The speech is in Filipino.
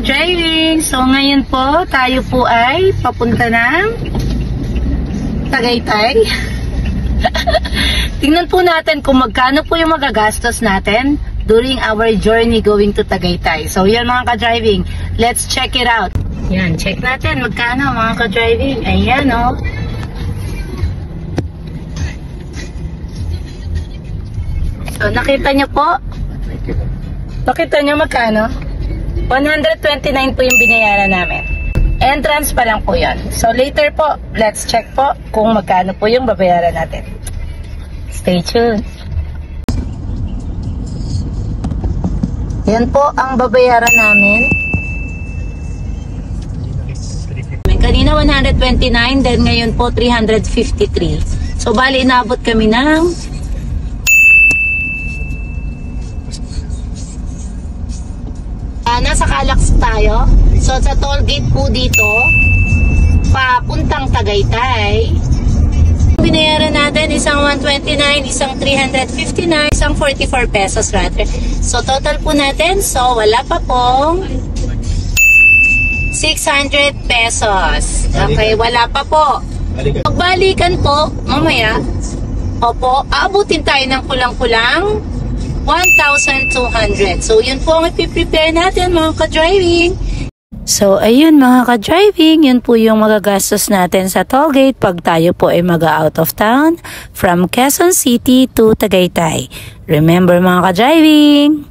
ka-driving. So ngayon po, tayo po ay papunta ng Tagaytay. Tingnan po natin kung magkano po yung magagastos natin during our journey going to Tagaytay. So yan mga ka-driving, let's check it out. Yan, check natin magkano mga ka-driving. Ayan o. So nakita nyo po? Nakita nyo magkano? 129 po yung binayaran namin. Entrance pa lang po yan. So later po, let's check po kung magkano po yung babayaran natin. Stay tuned. Yan po ang babayaran namin. Kanina 129, then ngayon po 353. So bali inabot kami ng nasa Calax tayo. So sa toll gate po dito papuntang Tagaytay, binayaran natin isang 129, isang 359, isang 44 pesos rather. So total po natin, so wala pa pong 600 pesos. Okay, wala pa po. Pagbalikan po mamaya, opo, aabutin tayo ng kulang-kulang 1,200. So, yun po ang ipiprepare natin mga ka-driving. So, ayun mga ka-driving, yun po yung magagastos natin sa tollgate pag tayo po ay mag-out of town from Quezon City to Tagaytay. Remember mga ka-driving!